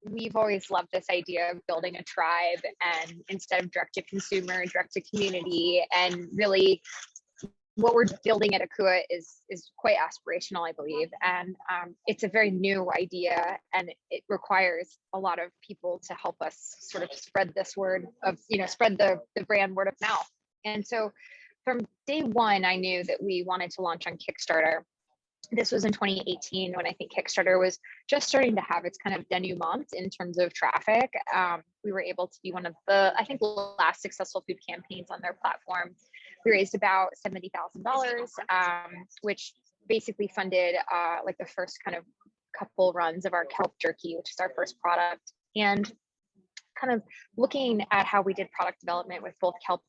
we've always loved this idea of building a tribe, and instead of direct to consumer, direct to community. And really what we're building at AKUA is quite aspirational, I believe. And it's a very new idea, and it requires a lot of people to help us sort of spread this word of, spread the brand word of mouth. And so from day one, I knew that we wanted to launch on Kickstarter. This was in 2018, when I think Kickstarter was just starting to have its kind of denouement in terms of traffic. We were able to be one of the, I think, last successful food campaigns on their platform. We raised about $70,000, which basically funded like the first kind of couple runs of our kelp jerky, which is our first product. And kind of looking at how we did product development with both kelp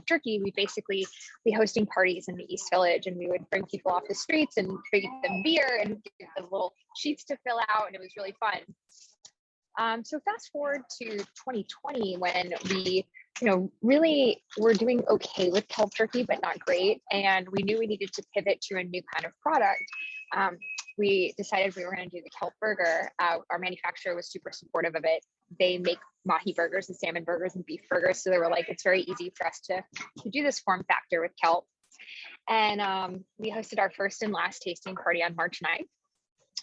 jerky, we hosting parties in the East Village, and we would bring people off the streets and bring them beer and give them little sheets to fill out, and it was really fun. So fast forward to 2020, when we really were doing okay with kelp jerky, but not great, and we knew we needed to pivot to a new kind of product. We decided we were going to do the kelp burger. Our manufacturer was super supportive of it. They make mahi burgers and salmon burgers and beef burgers. So they were like, it's very easy for us to do this form factor with kelp. And we hosted our first and last tasting party on March 9th.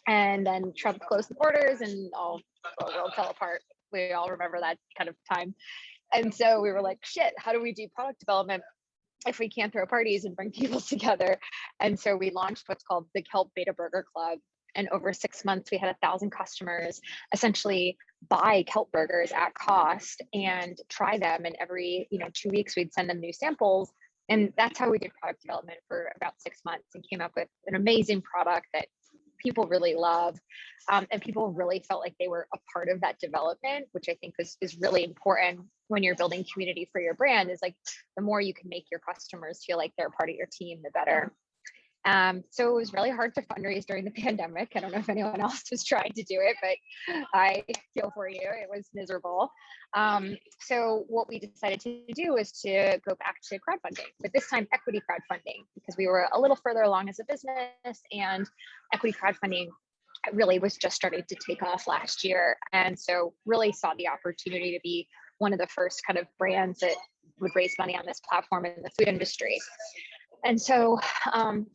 And then Trump closed the borders and all the world fell apart. We all remember that kind of time. And so we were like, shit, how do we do product development if we can't throw parties and bring people together? And so we launched what's called the Kelp Beta Burger Club. And over 6 months, we had 1,000 customers essentially buy kelp burgers at cost and try them. And every 2 weeks, we'd send them new samples. And that's how we did product development for about 6 months, and came up with an amazing product that people really love. And people really felt like they were a part of that development, which I think is really important when you're building community for your brand. Is like, the more you can make your customers feel like they're a part of your team, the better. So it was really hard to fundraise during the pandemic. I don't know if anyone else was trying to do it, but I feel for you. It was miserable. So what we decided to do was to go back to crowdfunding, but this time equity crowdfunding, because we were a little further along as a business, and equity crowdfunding really was just starting to take off last year. And so really saw the opportunity to be one of the first kind of brands that would raise money on this platform in the food industry. And so,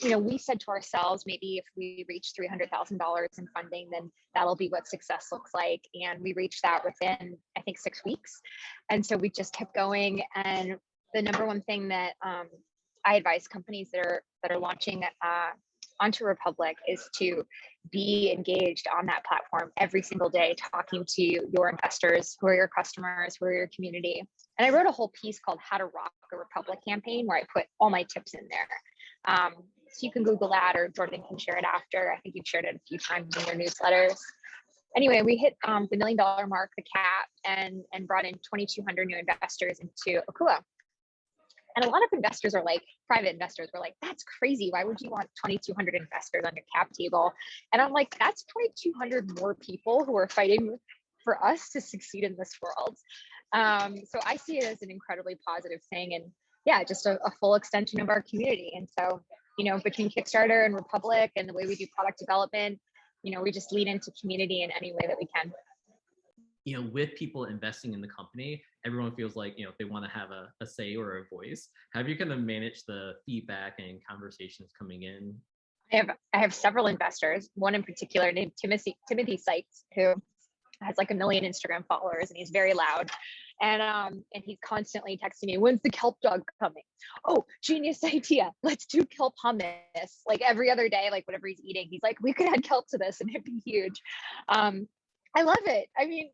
we said to ourselves, maybe if we reach $300,000 in funding, then that'll be what success looks like. And we reached that within, I think, 6 weeks. And so we just kept going. And the number one thing that I advise companies that are launching onto Republic is to be engaged on that platform every single day, talking to your investors, who are your customers, who are your community. And I wrote a whole piece called How to Rock a Republic campaign, where I put all my tips in there. So you can Google that, or Jordan can share it after. I think you've shared it a few times in your newsletters. Anyway, we hit the $1 million mark, the cap, and brought in 2,200 new investors into AKUA. And a lot of investors are like, private investors were like, that's crazy. Why would you want 2,200 investors on your cap table? And I'm like, that's 2,200 more people who are fighting for us to succeed in this world. So I see it as an incredibly positive thing, and yeah, just a full extension of our community. And so, between Kickstarter and Republic and the way we do product development, we just lean into community in any way that we can. With people investing in the company, everyone feels like, they want to have a say or a voice. Have you kind of managed the feedback and conversations coming in? I have several investors, one in particular named Timothy Sykes, who has like 1 million Instagram followers, and he's very loud. And he's constantly texting me, when's the kelp dog coming? Oh, genius idea. Let's do kelp hummus. Like every other day, like whatever he's eating, he's like, we could add kelp to this and it'd be huge. I love it. I mean,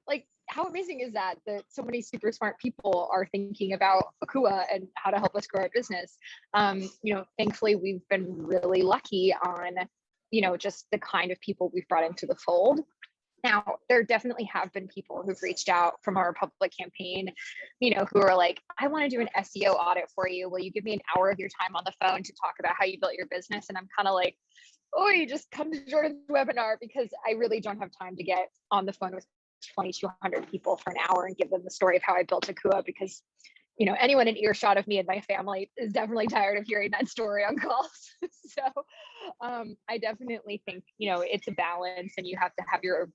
like, how amazing is that so many super smart people are thinking about AKUA and how to help us grow our business? Thankfully, we've been really lucky on, just the kind of people we've brought into the fold. Now, there definitely have been people who've reached out from our Republic campaign, who are like, I want to do an SEO audit for you. Will you give me an hour of your time on the phone to talk about how you built your business? And I'm kind of like, oh, you just come to Jordan's webinar, because I really don't have time to get on the phone with 2,200 people for an hour and give them the story of how I built AKUA, because anyone in earshot of me and my family is definitely tired of hearing that story on calls. So I definitely think it's a balance, and you have to have your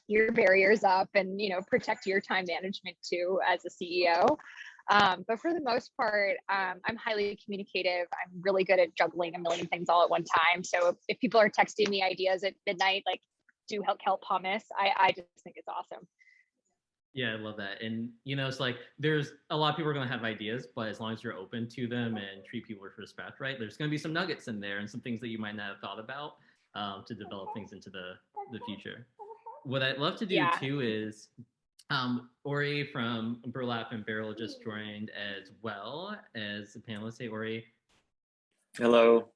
your barriers up and, protect your time management too as a CEO. But for the most part, I'm highly communicative. I'm really good at juggling a million things all at one time. So if people are texting me ideas at midnight, like do help hummus, I just think it's awesome. Yeah, I love that. And it's like there's a lot of people are going to have ideas, but as long as you're open to them and treat people with respect, right? There's going to be some nuggets in there and some things that you might not have thought about to develop things into the future. What I'd love to do Yeah. too is Ori from Burlap and Barrel just joined as well as a panelist. Hey, Ori. Hello.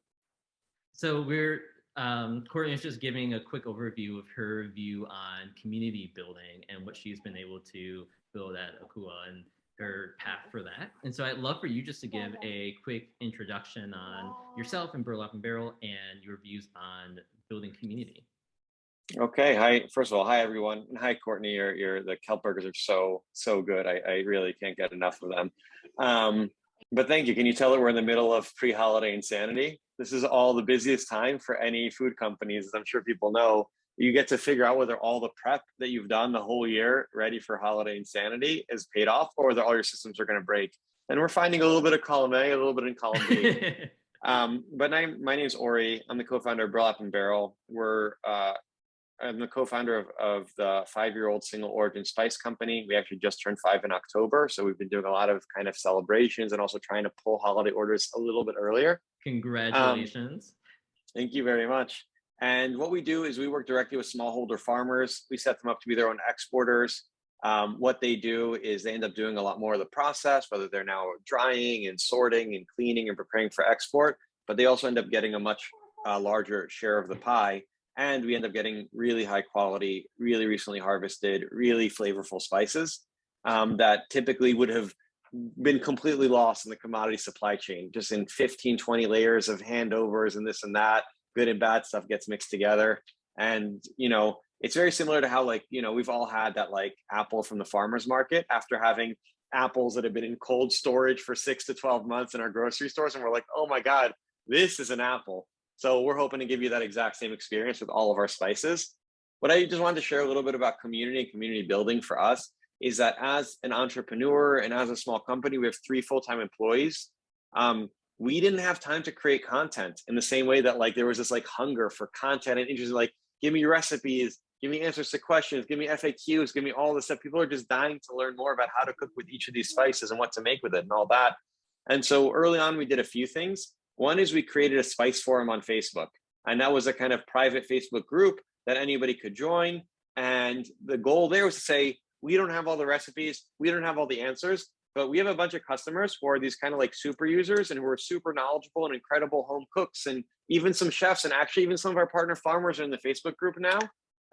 So Courtney is just giving a quick overview of her view on community building and what she's been able to build at AKUA and her path for that. And so I'd love for you just to give a quick introduction on yourself and Burlap and Barrel and your views on building community. Okay. Hi. First of all, hi everyone, and hi Courtney. The kelp burgers are so good. I really can't get enough of them. But thank you. Can you tell that we're in the middle of pre-holiday insanity? This is all the busiest time for any food companies, as I'm sure people know. You get to figure out whether all the prep that you've done the whole year ready for holiday insanity is paid off, or whether all your systems are going to break. And we're finding a little bit of column A, a little bit in column B. But my name is Ori. I'm the co-founder of Burlap and Barrel. I'm the co-founder of the 5-year-old single origin spice company. We actually just turned 5 in October. So we've been doing a lot of kind of celebrations and also trying to pull holiday orders a little bit earlier. Congratulations. Thank you very much. And what we do is we work directly with smallholder farmers. We set them up to be their own exporters. What they do is they end up doing a lot more of the process, whether they're now drying and sorting and cleaning and preparing for export, but they also end up getting a much larger share of the pie. And we end up getting really high quality, really recently harvested, really flavorful spices that typically would have been completely lost in the commodity supply chain, just in 15, 20 layers of handovers and this and that. Good and bad stuff gets mixed together. And, it's very similar to how we've all had that apple from the farmer's market after having apples that have been in cold storage for 6 to 12 months in our grocery stores. And we're like, oh my God, this is an apple. So we're hoping to give you that exact same experience with all of our spices. What I just wanted to share a little bit about community and community building for us is that as an entrepreneur and as a small company, we have 3 full-time employees. We didn't have time to create content in the same way that there was this hunger for content and interest, give me recipes, give me answers to questions, give me FAQs, give me all this stuff. People are just dying to learn more about how to cook with each of these spices and what to make with it and all that. And so early on, we did a few things. One is we created a spice forum on Facebook, and that was a kind of private Facebook group that anybody could join. And the goal there was to say, we don't have all the recipes, we don't have all the answers, but we have a bunch of customers who are these kind of super users and who are super knowledgeable and incredible home cooks, and even some chefs, and actually even some of our partner farmers are in the Facebook group now.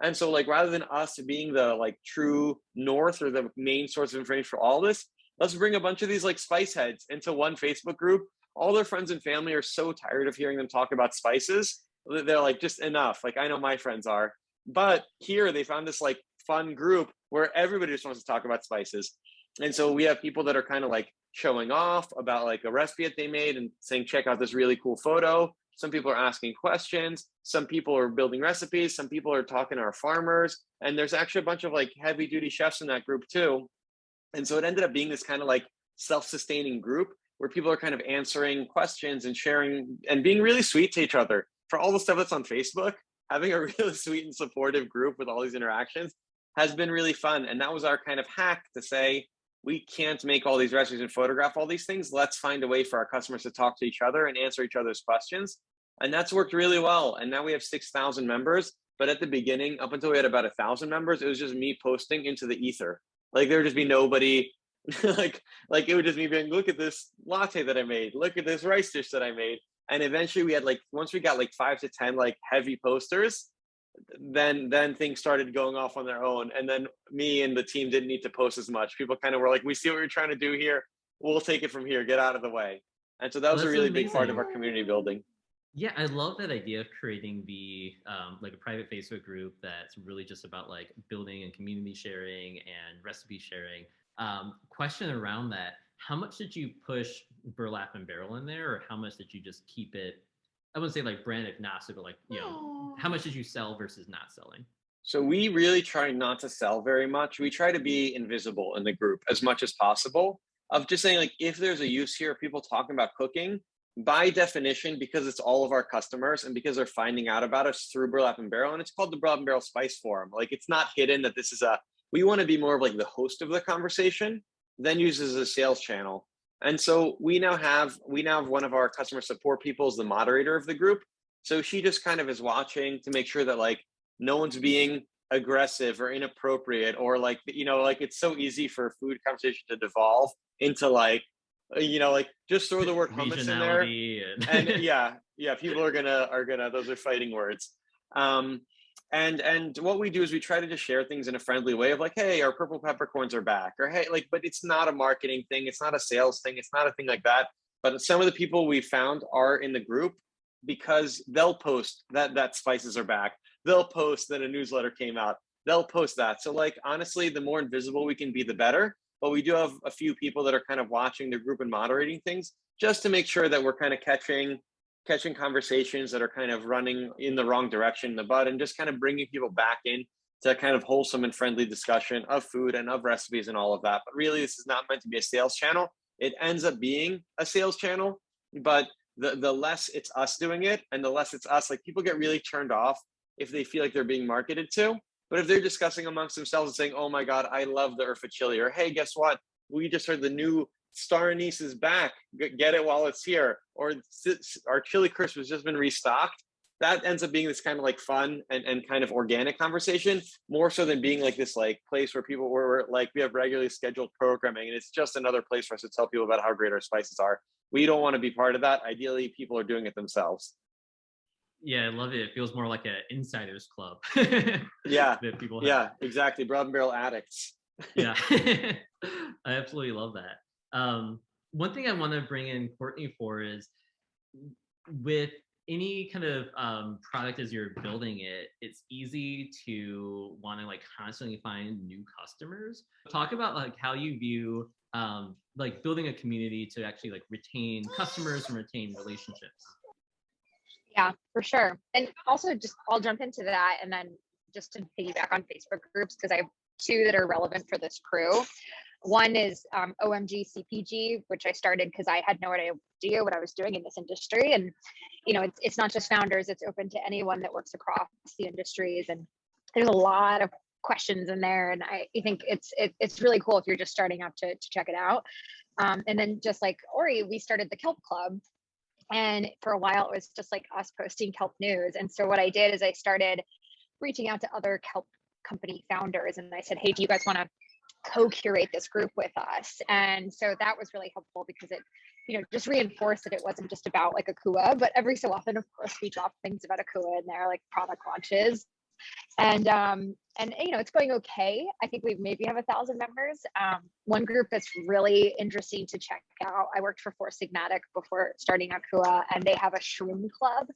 And so rather than us being the true north or the main source of information for all this, let's bring a bunch of these spice heads into one Facebook group. All their friends and family are so tired of hearing them talk about spices. They're just enough. I know my friends are, but here they found this fun group where everybody just wants to talk about spices. And so we have people that are kind of showing off about a recipe that they made and saying, check out this really cool photo. Some people are asking questions. Some people are building recipes. Some people are talking to our farmers. And there's actually a bunch of heavy duty chefs in that group too. And so it ended up being this kind of self-sustaining group where people are kind of answering questions and sharing and being really sweet to each other. For all the stuff that's on Facebook, having a really sweet and supportive group with all these interactions has been really fun. And that was our kind of hack to say, we can't make all these recipes and photograph all these things. Let's find a way for our customers to talk to each other and answer each other's questions. And that's worked really well. And now we have 6,000 members. But at the beginning, up until we had about 1,000 members, it was just me posting into the ether. There would just be nobody it would just be being, look at this latte that I made, look at this rice dish that I made. And eventually we had once we got 5 to 10 heavy posters, then things started going off on their own. And then me and the team didn't need to post as much. People kind of were we see what you're trying to do here, we'll take it from here, get out of the way. And so that was a really big part of our community building. Yeah, I love that idea of creating the a private Facebook group that's really just about building and community sharing and recipe sharing. Question around that: how much did you push Burlap and Barrel in there, or how much did you just keep it? I wouldn't say brand agnostic, but how much did you sell versus not selling? So we really try not to sell very much. We try to be invisible in the group as much as possible. Of just saying, like, if there's a use here of people talking about cooking, by definition, because it's all of our customers and because they're finding out about us through Burlap and Barrel, and it's called the Burlap and Barrel Spice Forum. Like, it's not hidden that this is we want to be more of like the host of the conversation, then use it as a sales channel. And so we now have one of our customer support people as the moderator of the group. So she just kind of is watching to make sure that like no one's being aggressive or inappropriate, or like, like it's so easy for food conversation to devolve into like, like just throw the word hummus in there. And yeah, people are gonna, those are fighting words. And what we do is we try to just share things in a friendly way of like, hey, our purple peppercorns are back, or hey, like, but it's not a marketing thing, it's not a sales thing, it's not a thing like that. But some of the people we found are in the group because they'll post that spices are back. They'll post that a newsletter came out. They'll post that. So like, honestly, the more invisible we can be, the better. But we do have a few people that are kind of watching the group and moderating things just to make sure that we're kind of catching conversations that are kind of running in the wrong direction in the bud, and just kind of bringing people back in to kind of wholesome and friendly discussion of food and of recipes and all of that. But really, this is not meant to be a sales channel. It ends up being a sales channel, but the less it's us doing it and the less it's us, like people get really turned off if they feel like they're being marketed to. But if they're discussing amongst themselves and saying, oh my God, I love the Urfa chili, or hey, guess what? We just heard the new star anise is back. Get it while it's here. Or our chili crisp has just been restocked. That ends up being this kind of like fun and kind of organic conversation, more so than being like this like place where people were like, we have regularly scheduled programming and it's just another place for us to tell people about how great our spices are. We don't want to be part of that. Ideally, people are doing it themselves. Yeah, I love it. It feels more like an insiders club. Yeah, that people have. Yeah, exactly. Burlap and Barrel addicts. Yeah, I absolutely love that. One thing I want to bring in Courtney for is with any kind of product as you're building it, it's easy to want to like constantly find new customers. Talk about like how you view like building a community to actually like retain customers and retain relationships. Yeah, for sure. And also just I'll jump into that, and then just to piggyback on Facebook groups, because I have two that are relevant for this crew. One is OMG CPG, which I started because I had no idea what I was doing in this industry. And, it's not just founders, it's open to anyone that works across the industries. And there's a lot of questions in there. And I think it's really cool if you're just starting out to check it out. And then just like Ori, we started the Kelp Club. And for a while, it was just like us posting kelp news. And so what I did is I started reaching out to other kelp company founders. And I said, hey, do you guys want to co-curate this group with us? And so that was really helpful because it, just reinforced that it wasn't just about like AKUA, but every so often, of course, we drop things about AKUA in there, like product launches. And it's going okay. I think we maybe have 1,000 members. One group that's really interesting to check out, I worked for Four Sigmatic before starting AKUA, and they have a shroom club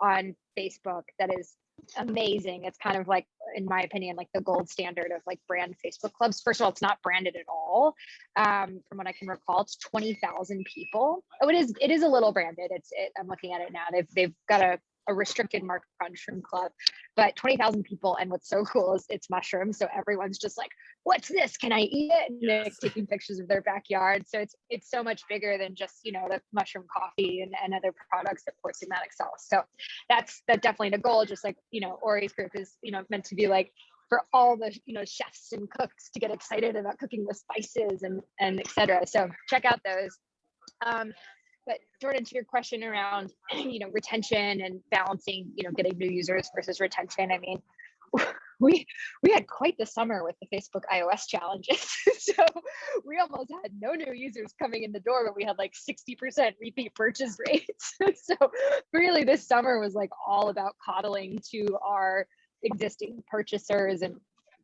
on Facebook that is amazing. It's kind of like, in my opinion, like the gold standard of like brand Facebook clubs. First of all, it's not branded at all. From what I can recall, it's 20,000 people. Oh, it is a little branded. I'm looking at it now. They've got a restricted market on Shroom Club, but 20,000 people. And what's so cool is it's mushrooms. So everyone's just like, what's this? Can I eat it? And yes. Like, taking pictures of their backyard. So it's so much bigger than just, the mushroom coffee and other products that Four Sigmatic sells. So that's definitely the goal. Just like, Ori's group is, meant to be like for all the, chefs and cooks to get excited about cooking with spices and et cetera. So check out those. But Jordan, to your question around, retention and balancing, getting new users versus retention. I mean, we had quite the summer with the Facebook iOS challenges. So we almost had no new users coming in the door, but we had like 60% repeat purchase rates. So really this summer was like all about coddling to our existing purchasers and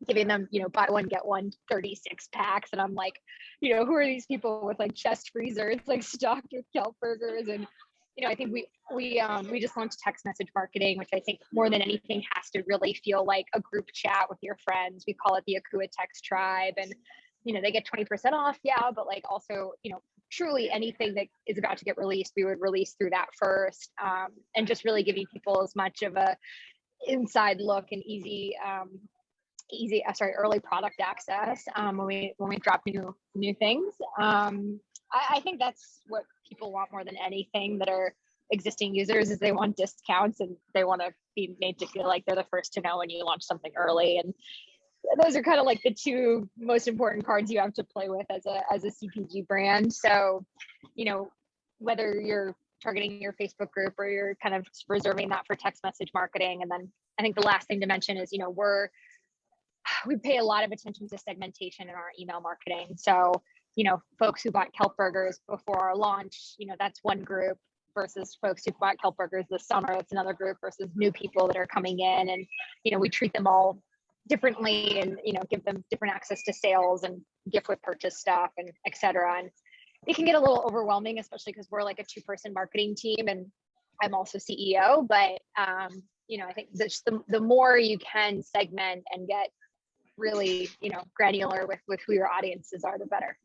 giving them, buy one, get one 36 packs. And I'm like, who are these people with like chest freezers, like stocked with kelp burgers? And, I think we just launched text message marketing, which I think more than anything has to really feel like a group chat with your friends. We call it the AKUA Text Tribe, and, they get 20% off. Yeah. But like also, truly anything that is about to get released, we would release through that first, and just really giving people as much of a inside look and easy early product access when we drop new things. I think that's what people want more than anything that are existing users, is they want discounts and they want to be made to feel like they're the first to know when you launch something early. And those are kind of like the two most important cards you have to play with as a CPG brand. So, whether you're targeting your Facebook group or you're kind of reserving that for text message marketing. And then I think the last thing to mention is, we pay a lot of attention to segmentation in our email marketing. So, folks who bought kelp burgers before our launch, that's one group, versus folks who bought kelp burgers this summer, that's another group, versus new people that are coming in. And, we treat them all differently and, give them different access to sales and gift with purchase stuff and et cetera. And it can get a little overwhelming, especially because we're like a 2-person marketing team and I'm also CEO. But, I think the more you can segment and get really, granular with who your audiences are, the better.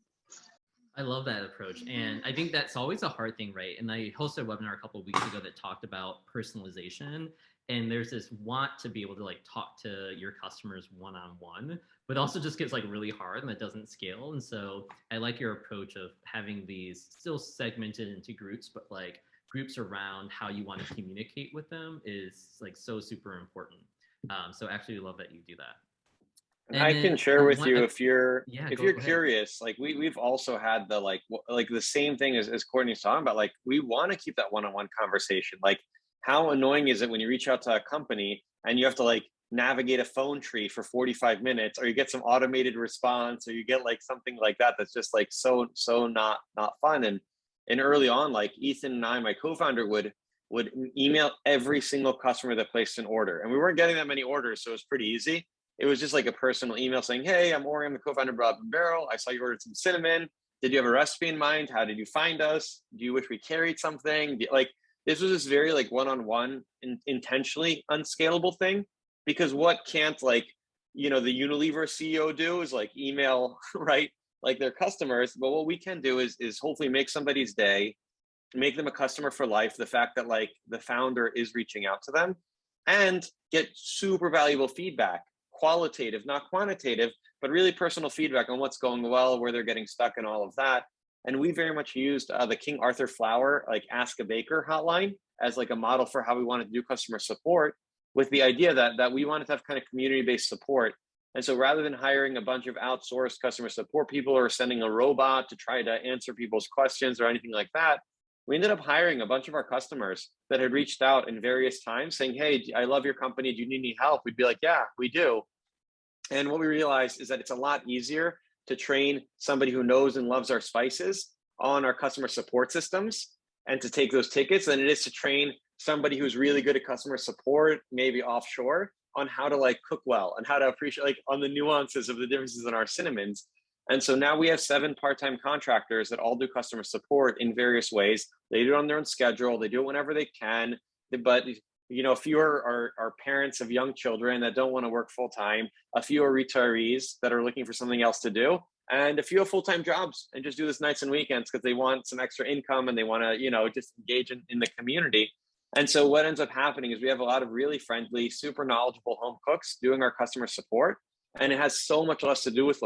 I love that approach. And I think that's always a hard thing, right? And I hosted a webinar a couple of weeks ago that talked about personalization. And there's this want to be able to talk to your customers one-on-one, but also just gets really hard and that doesn't scale. And so I like your approach of having these still segmented into groups, but groups around how you want to communicate with them is so super important. So actually love that you do that. And I can share with you if you're curious, we've also had the same thing as Courtney's talking about. We want to keep that one-on-one conversation. How annoying is it when you reach out to a company and you have to navigate a phone tree for 45 minutes, or you get some automated response, or you get something like that that's just so not fun. And early on, Ethan and I, my co-founder, would email every single customer that placed an order, and we weren't getting that many orders, so it was pretty easy. It was just a personal email saying, "Hey, I'm Ori, I'm the co-founder of Burlap and Barrel. I saw you ordered some cinnamon. Did you have a recipe in mind? How did you find us? Do you wish we carried something?" This was this very one-on-one, intentionally unscalable thing, because what can't the Unilever CEO do is email, right? Their customers. But what we can do is hopefully make somebody's day, make them a customer for life. The fact that the founder is reaching out to them, and get super valuable feedback, qualitative, not quantitative, but really personal feedback on what's going well, where they're getting stuck, and all of that. And we very much used the King Arthur Flour, Ask a Baker hotline as a model for how we wanted to do customer support, with the idea that we wanted to have kind of community-based support. And so rather than hiring a bunch of outsourced customer support people or sending a robot to try to answer people's questions or anything like that, we ended up hiring a bunch of our customers that had reached out in various times saying, "Hey, I love your company. Do you need any help?" We'd be like, "Yeah, we do." And what we realized is that it's a lot easier to train somebody who knows and loves our spices on our customer support systems and to take those tickets than it is to train somebody who's really good at customer support, maybe offshore, on how to cook well and how to appreciate on the nuances of the differences in our cinnamons. And so now we have 7 part-time contractors that all do customer support in various ways. They do it on their own schedule. They do it whenever they can. But a few are parents of young children that don't want to work full-time. A few are retirees that are looking for something else to do. And a few have full-time jobs and just do this nights and weekends because they want some extra income and they want to, just engage in the community. And so what ends up happening is we have a lot of really friendly, super knowledgeable home cooks doing our customer support. And it has so much less to do with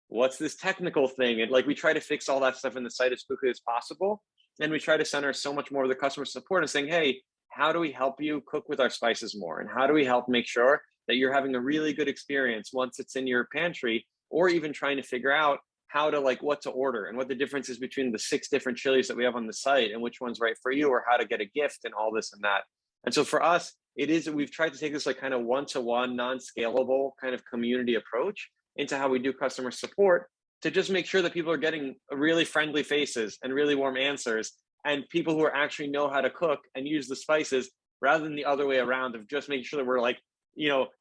what's this technical thing? And we try to fix all that stuff in the site as quickly as possible. And we try to center so much more of the customer support and saying, "Hey, how do we help you cook with our spices more? And how do we help make sure that you're having a really good experience once it's in your pantry?" Or even trying to figure out how to what to order and what the difference is between the 6 different chilies that we have on the site and which one's right for you, or how to get a gift and all this and that. And so for us, we've tried to take this kind of one-to-one, non-scalable kind of community approach into how we do customer support, to just make sure that people are getting really friendly faces and really warm answers, and people who actually know how to cook and use the spices, rather than the other way around of just making sure that we're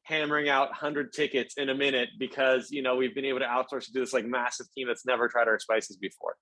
hammering out 100 tickets in a minute because, we've been able to outsource to do this massive team that's never tried our spices before.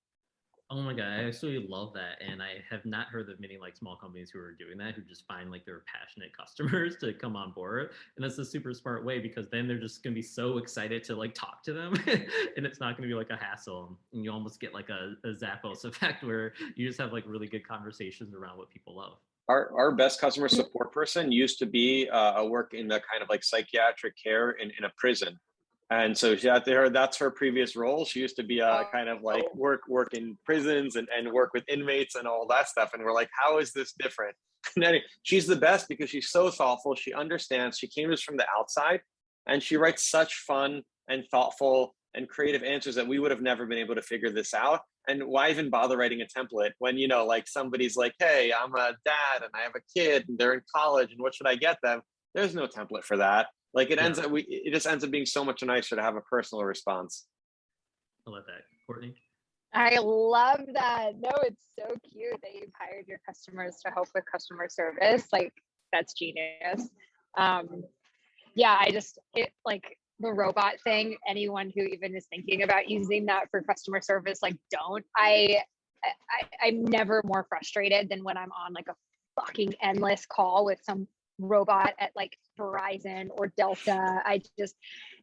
Oh my God, I absolutely love that. And I have not heard of many small companies who are doing that, who just find their passionate customers to come on board. And that's a super smart way, because then they're just going to be so excited to talk to them and it's not going to be a hassle. And you almost get a Zappos effect where you just have really good conversations around what people love. Our best customer support person used to be a work in the kind of like psychiatric care in a prison. And so she out there, that's her previous role. She used to be a kind of like work in prisons and work with inmates and all that stuff. And we're like, how is this different? And anyway, she's the best because she's so thoughtful. She understands. She came to us from the outside, and she writes such fun and thoughtful and creative answers that we would have never been able to figure this out. And why even bother writing a template when, you know, like somebody's like, hey, I'm a dad and I have a kid and they're in college and what should I get them? There's no template for that. Like it just ends up being so much nicer to have a personal response. I love that. Courtney? I love that. No, it's so cute that you've hired your customers to help with customer service. Like, that's genius. Yeah, like the robot thing, anyone who even is thinking about using that for customer service, like, don't. I'm never more frustrated than when I'm on like a fucking endless call with some robot at like Verizon or Delta.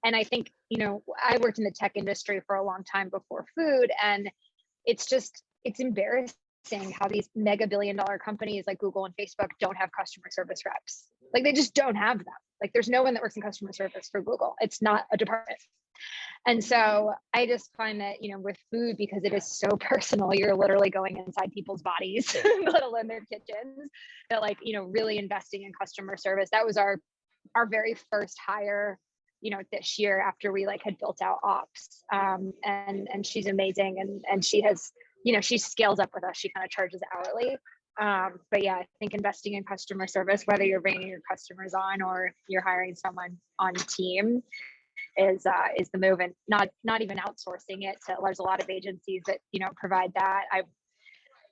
And I think, you know, I worked in the tech industry for a long time before food, and it's embarrassing how these mega billion-dollar companies like Google and Facebook don't have customer service reps. Like, they just don't have them. Like, there's no one that works in customer service for Google. It's not a department. And so I just find that, you know, with food, because it is so personal, you're literally going inside people's bodies, let alone their kitchens, that, like, you know, really investing in customer service. That was our very first hire, you know, this year after we like had built out ops. And she's amazing. And she has, you know, she scales up with us. She kind of charges hourly. But yeah, I think investing in customer service, whether you're bringing your customers on or you're hiring someone on team, is the move, and not even outsourcing it to. There's a lot of agencies that, you know, provide that. I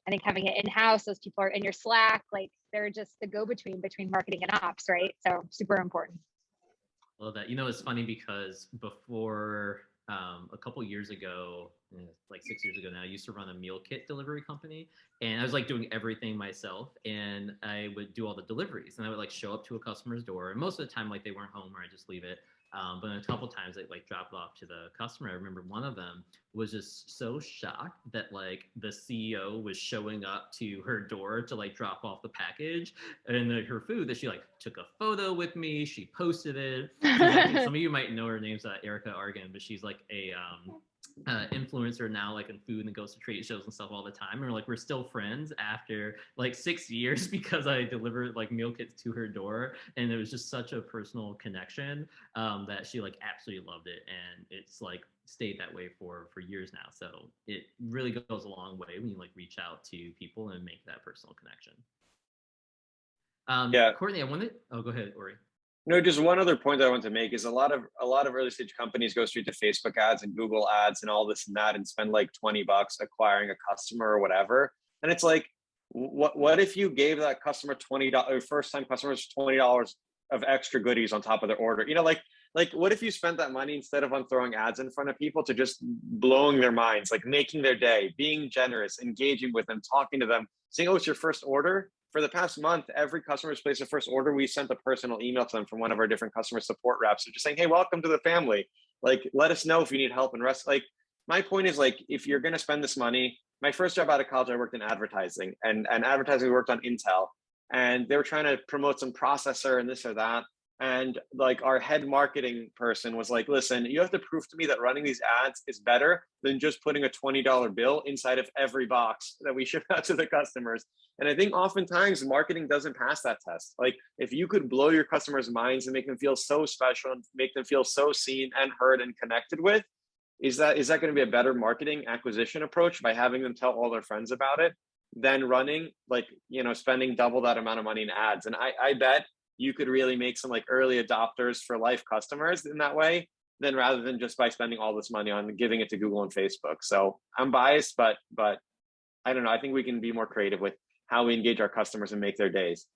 think having it in-house, those people are in your Slack, like they're just the go-between between marketing and ops, right? So super important. Love that. You know, it's funny because before a couple years ago, like 6 years ago now, I used to run a meal kit delivery company, and I was like doing everything myself, and I would do all the deliveries, and I would like show up to a customer's door, and most of the time like they weren't home or I just leave it. But a couple times they like dropped it off to the customer. I remember one of them was just so shocked that like the CEO was showing up to her door to like drop off the package and her food, that she like took a photo with me. She posted it. Actually, some of you might know her name's Erica Argan, but she's like a influencer now, like in food, and goes to trade shows and stuff all the time. And we're still friends after like 6 years because I delivered like meal kits to her door, and it was just such a personal connection that she like absolutely loved it, and it's like stayed that way for years now. So it really goes a long way when you like reach out to people and make that personal connection. Yeah, Courtney, go ahead, Ori. No, just one other point that I want to make is a lot of early stage companies go straight to Facebook ads and Google ads and all this and that and spend like $20 acquiring a customer or whatever. And it's like, what if you gave that customer $20, first time customers $20 of extra goodies on top of their order? You know, like what if you spent that money instead of on throwing ads in front of people to just blowing their minds, like making their day, being generous, engaging with them, talking to them, saying, oh, it's your first order. For the past month, every customer who's placed a first order, we sent a personal email to them from one of our different customer support reps, just saying, hey, welcome to the family. Like, let us know if you need help and rest. Like, my point is, like, if you're going to spend this money, my first job out of college, I worked in advertising, and advertising, we worked on Intel, and they were trying to promote some processor and this or that. And like our head marketing person was like, listen, you have to prove to me that running these ads is better than just putting a $20 bill inside of every box that we ship out to the customers. And I think oftentimes marketing doesn't pass that test. Like, if you could blow your customers' minds and make them feel so special and make them feel so seen and heard and connected with, is that going to be a better marketing acquisition approach by having them tell all their friends about it than running, like, you know, spending double that amount of money in ads? And I bet you could really make some like early adopters for life customers in that way, than rather than just by spending all this money on giving it to Google and Facebook. So I'm biased, but I don't know. I think we can be more creative with how we engage our customers and make their days.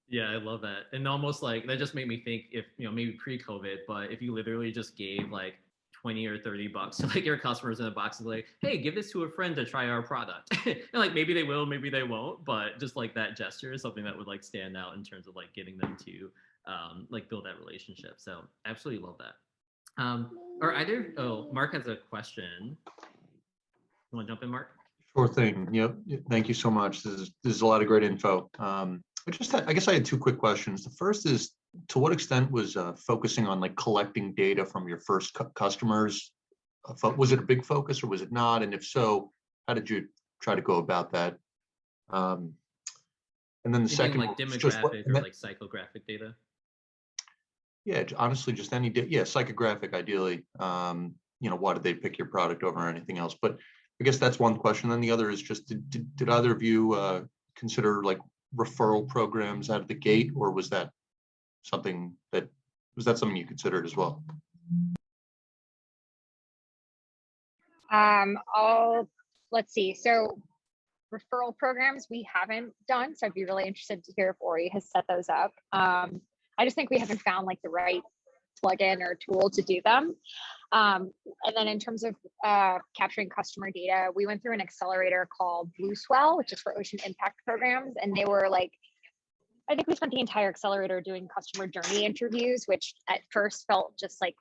Yeah, I love that. And almost like that just made me think, if, you know, maybe pre-COVID, but if you literally just gave like 20 or 30 bucks to like your customers in a box, like, hey, give this to a friend to try our product. And like, maybe they will, maybe they won't, but just like that gesture is something that would like stand out in terms of like getting them to like build that relationship. So absolutely love that. Mark has a question. You want to jump in, Mark? Sure thing. Yep. Thank you so much. This is a lot of great info. I guess I had two quick questions. The first is, to what extent was focusing on like collecting data from your first customers? Was it a big focus or was it not? And if so, how did you try to go about that? And then the second, like demographic or like psychographic data? Yeah, honestly, just any, yeah, psychographic ideally. Why did they pick your product over anything else? But I guess that's one question. Then the other is just, did either of you consider like referral programs out of the gate, or was that something you considered as well? Let's see. So referral programs we haven't done, so I'd be really interested to hear if Ori has set those up. I just think we haven't found like the right plugin or tool to do them. And then in terms of capturing customer data, we went through an accelerator called Blue Swell, which is for ocean impact programs. And they were like, I think we spent the entire accelerator doing customer journey interviews, which at first felt just like,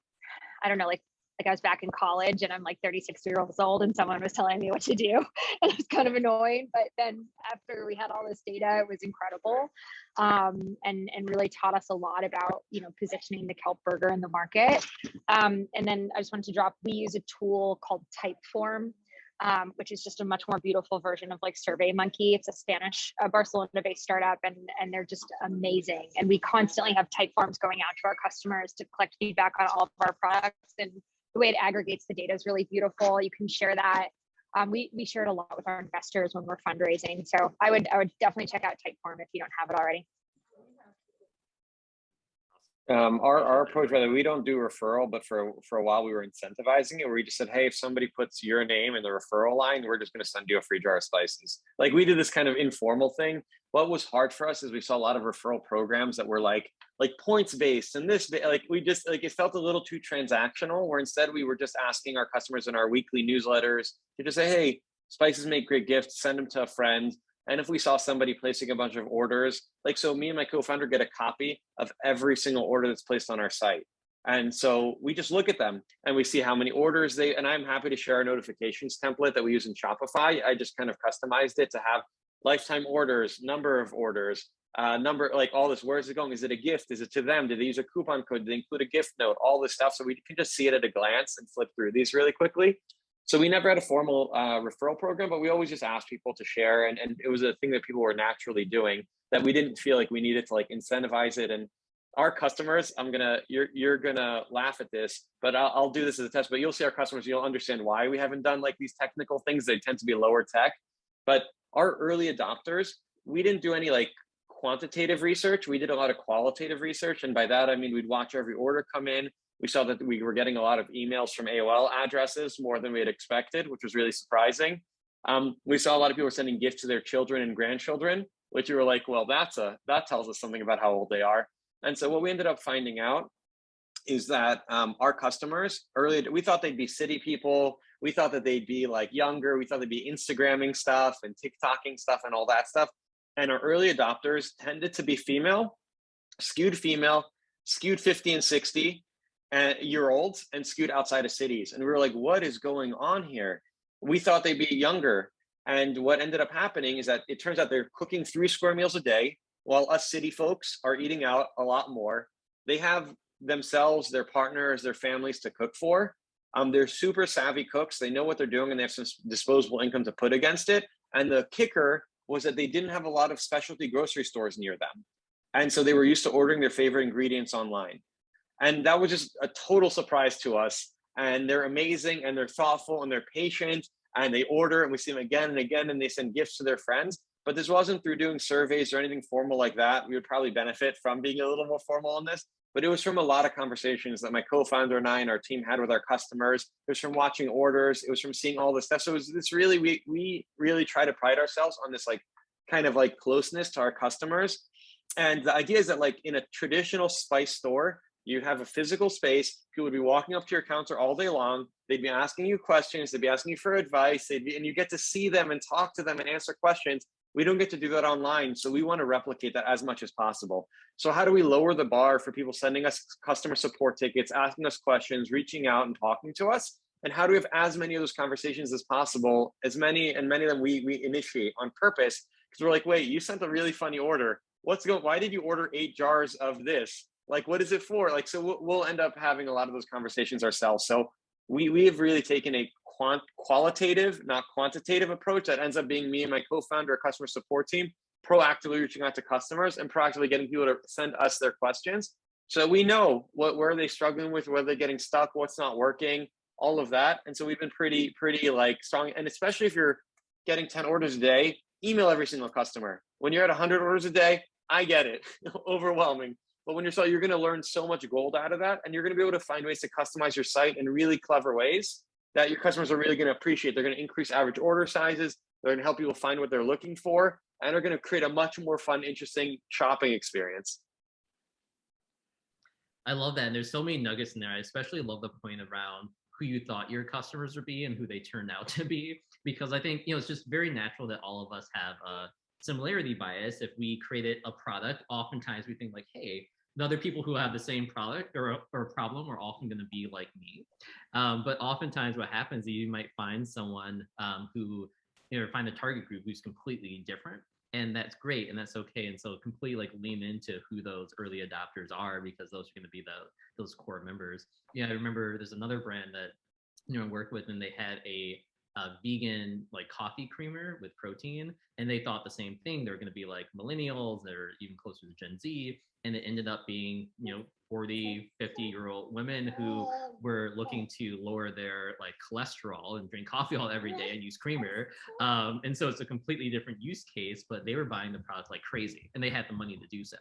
I don't know, like I was back in college and I'm like 36 years old and someone was telling me what to do. And it was kind of annoying. But then after we had all this data, it was incredible. And really taught us a lot about, positioning the kelp burger in the market. And then I just wanted to drop, we use a tool called Typeform, which is just a much more beautiful version of like SurveyMonkey. It's a Spanish Barcelona-based startup, and they're just amazing. And we constantly have type forms going out to our customers to collect feedback on all of our products. And the way it aggregates the data is really beautiful. You can share that. We share it a lot with our investors when we're fundraising. So I would definitely check out Typeform if you don't have it already. Our approach, rather, we don't do referral, but for a while we were incentivizing it, where we just said, hey, if somebody puts your name in the referral line, we're just going to send you a free jar of spices. Like, we did this kind of informal thing. What was hard for us is we saw a lot of referral programs that were like points based, and this, like, we just, like, it felt a little too transactional, where instead we were just asking our customers in our weekly newsletters to just say, hey, spices make great gifts, send them to a friend. And if we saw somebody placing a bunch of orders, like, so me and my co-founder get a copy of every single order that's placed on our site. And so we just look at them and we see how many orders and I'm happy to share our notifications template that we use in Shopify. I just kind of customized it to have lifetime orders, number of orders, like all this, where is it going? Is it a gift? Is it to them? Did they use a coupon code? Did they include a gift note? All this stuff. So we can just see it at a glance and flip through these really quickly. So we never had a formal referral program, but we always just asked people to share. And it was a thing that people were naturally doing, that we didn't feel like we needed to like incentivize it. And our customers, you're gonna laugh at this, but I'll do this as a test, but you'll see our customers, you'll understand why we haven't done like these technical things. They tend to be lower tech, but our early adopters, we didn't do any like quantitative research. We did a lot of qualitative research. And by that, I mean, we'd watch every order come in. We saw that we were getting a lot of emails from AOL addresses, more than we had expected, which was really surprising. We saw a lot of people were sending gifts to their children and grandchildren, which we were like, well, that tells us something about how old they are. And so what we ended up finding out is that our customers, earlier, we thought they'd be city people. We thought that they'd be like younger. We thought they'd be Instagramming stuff and TikToking stuff and all that stuff. And our early adopters tended to be skewed 50 and 60 year olds, and skewed outside of cities. And we were like, what is going on here? We thought they'd be younger. And what ended up happening is that it turns out they're cooking 3 square meals a day, while us city folks are eating out a lot more. They have themselves, their partners, their families to cook for. They're super savvy cooks. They know what they're doing, and they have some disposable income to put against it. And the kicker was that they didn't have a lot of specialty grocery stores near them. And so they were used to ordering their favorite ingredients online. And that was just a total surprise to us. And they're amazing, and they're thoughtful, and they're patient, and they order, and we see them again and again, and they send gifts to their friends. But this wasn't through doing surveys or anything formal like that. We would probably benefit from being a little more formal on this, but it was from a lot of conversations that my co-founder and I and our team had with our customers. It was from watching orders. It was from seeing all this stuff. So it was this really, we really try to pride ourselves on this like kind of like closeness to our customers. And the idea is that like in a traditional spice store, you have a physical space. People would be walking up to your counter all day long. They'd be asking you questions. They'd be asking you for advice. And you get to see them and talk to them and answer questions. We don't get to do that online. So we want to replicate that as much as possible. So how do we lower the bar for people sending us customer support tickets, asking us questions, reaching out and talking to us? And how do we have as many of those conversations as possible, and many of them we initiate on purpose, because we're like, wait, you sent a really funny order. Why did you order 8 jars of this? Like, what is it for? Like, so we'll end up having a lot of those conversations ourselves. So we have really taken a qualitative, not quantitative approach that ends up being me and my co-founder, a customer support team, proactively reaching out to customers and proactively getting people to send us their questions. So we know where are they struggling with, where they're getting stuck, what's not working, all of that. And so we've been pretty like strong. And especially if you're getting 10 orders a day, email every single customer. When you're at 100 orders a day, I get it, overwhelming. But when you're going to learn so much gold out of that, and you're going to be able to find ways to customize your site in really clever ways that your customers are really going to appreciate. They're going to increase average order sizes. They're going to help people find what they're looking for, and are going to create a much more fun, interesting shopping experience. I love that. And there's so many nuggets in there. I especially love the point around who you thought your customers would be and who they turned out to be, because I think, it's just very natural that all of us have a similarity bias. If we created a product, oftentimes we think like, hey, the other people who have the same product or problem are often going to be like me. But oftentimes what happens is you might find someone who, find a target group who's completely different. And that's great, and that's okay. And so completely like lean into who those early adopters are, because those are going to be those core members. I remember there's another brand that I worked with, and they had a vegan like coffee creamer with protein, and they thought the same thing. They're going to be like millennials, they're even closer to Gen Z, and it ended up being 40, 50-year-old women who were looking to lower their like cholesterol and drink coffee all every day and use creamer. And so it's a completely different use case, but they were buying the product like crazy, and they had the money to do so.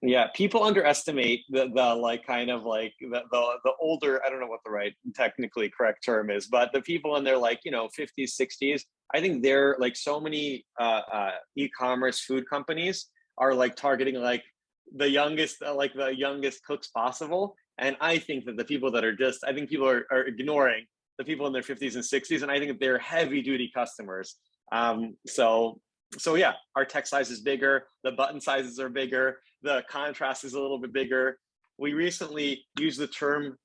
Yeah, people underestimate the like kind of like the older, I don't know what the right technically correct term is, but the people in their like 50s, 60s. I think they're like so many e-commerce food companies are like targeting like the youngest cooks possible. And I think that the people that are I think people are ignoring the people in their 50s and 60s, and I think they're heavy duty customers. So yeah, our text size is bigger, the button sizes are bigger, the contrast is a little bit bigger. We recently used the term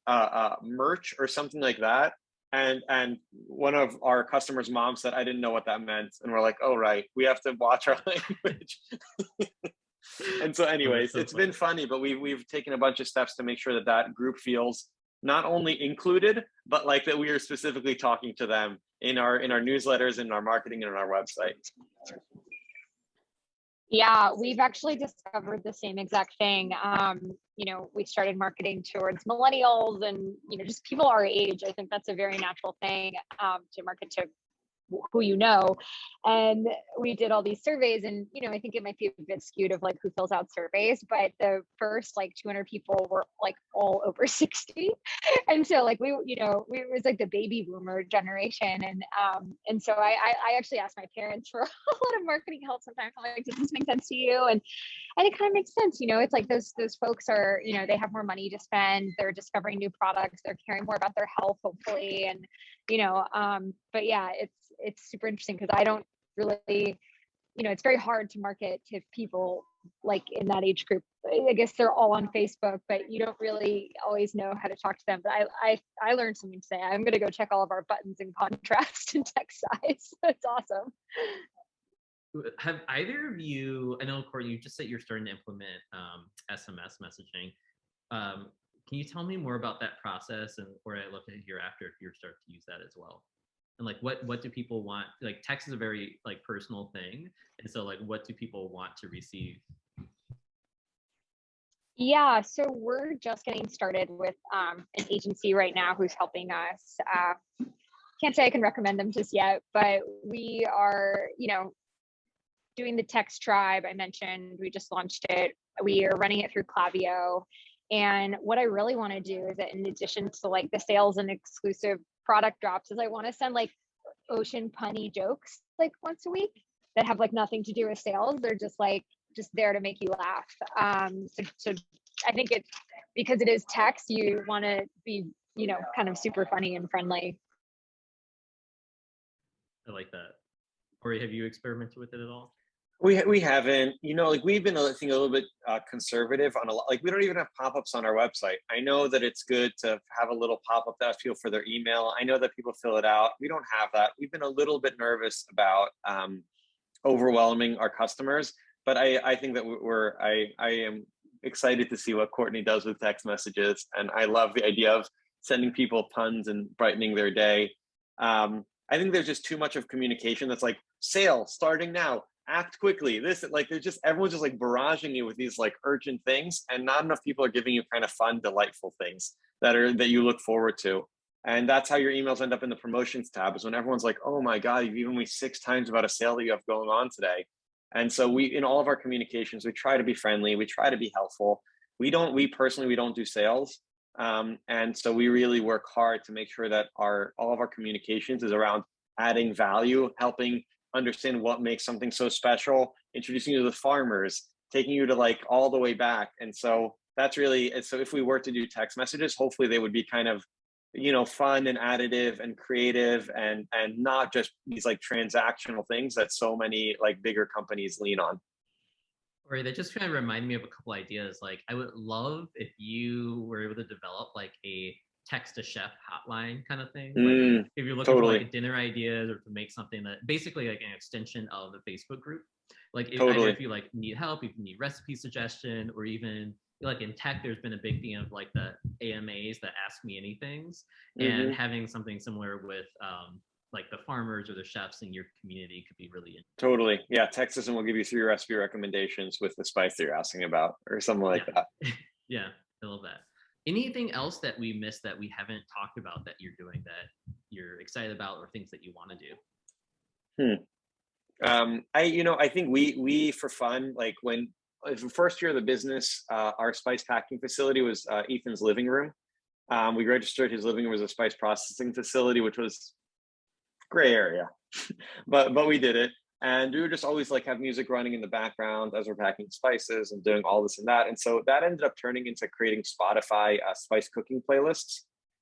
merch or something like that, and one of our customers' moms said, I didn't know what that meant, and we're like, oh right, we have to watch our language. And so anyways, it's been funny, but we've taken a bunch of steps to make sure that group feels not only included, but like that we are specifically talking to them in our newsletters, in our marketing, and on our website. Yeah, we've actually discovered the same exact thing. We started marketing towards millennials and, just people our age. I think that's a very natural thing to market to who and we did all these surveys, and I think it might be a bit skewed of like who fills out surveys, but the first like 200 people were like all over 60, and so like we was like the baby boomer generation, and so I actually asked my parents for a lot of marketing help sometimes. I'm like, does this make sense to you? And it kind of makes sense. It's like those folks are, they have more money to spend, they're discovering new products, they're caring more about their health hopefully, and but yeah, it's super interesting because I don't really, it's very hard to market to people like in that age group. I guess they're all on Facebook, but you don't really always know how to talk to them. But I learned something today. I'm going to go check all of our buttons in contrast and text size. That's awesome. Have either of you, I know Courtney, you just said you're starting to implement SMS messaging. Can you tell me more about that process, and or I love to hear after if you start to use that as well? And like, what do people want? Like, text is a very like personal thing, and so like, what do people want to receive? Yeah, so we're just getting started with an agency right now who's helping us. Can't say I can recommend them just yet, but we are, doing the text tribe I mentioned. We just launched it. We are running it through Klaviyo. And what I really want to do is that in addition to like the sales and exclusive product drops, is I want to send like ocean punny jokes like once a week that have like nothing to do with sales. They're just there to make you laugh. So I think because it is text, you want to be, kind of super funny and friendly. I like that. Ori, have you experimented with it at all? We haven't, like we've been, I think, a little bit conservative on a lot. Like we don't even have pop-ups on our website. I know that it's good to have a little pop-up that asks people for their email. I know that people fill it out. We don't have that. We've been a little bit nervous about overwhelming our customers, but I think that I am excited to see what Courtney does with text messages, and I love the idea of sending people puns and brightening their day. I think there's just too much of communication that's like sale starting now, act quickly. This, like, there's just, everyone's just like barraging you with these like urgent things, and not enough people are giving you kind of fun, delightful things that you look forward to. And that's how your emails end up in the promotions tab, is when everyone's like, oh my God, you've emailed me 6 times about a sale that you have going on today. And so in all of our communications, we try to be friendly, we try to be helpful. We personally don't do sales. And so we really work hard to make sure that all of our communications is around adding value, helping understand what makes something so special, introducing you to the farmers, taking you to like all the way back. And so that's really, so if we were to do text messages, hopefully they would be kind of, fun and additive and creative, and not just these like transactional things that so many like bigger companies lean on. Ori, that just kind of reminded me of a couple ideas. Like, I would love if you were able to develop like a text to chef hotline kind of thing. Like, if you're looking for like dinner ideas, or to make something that basically like an extension of the Facebook group. Like, either if you like need help, if you need recipe suggestion, or even like in tech, there's been a big thing of like the AMAs, that Ask Me Anythings, and having something similar with like the farmers or the chefs in your community could be really interesting. Totally. Yeah. Text us and we'll give you 3 recipe recommendations with the spice that you're asking about, or something like that. Yeah. I love that. Anything else that we missed that we haven't talked about that you're doing that you're excited about, or things that you want to do? I think we for fun, like when the first year of the business, our spice packing facility was Ethan's living room. We registered his living room as a spice processing facility, which was gray area, but we did it. And we would just always like have music running in the background as we're packing spices and doing all this and that. And so that ended up turning into creating Spotify spice cooking playlists.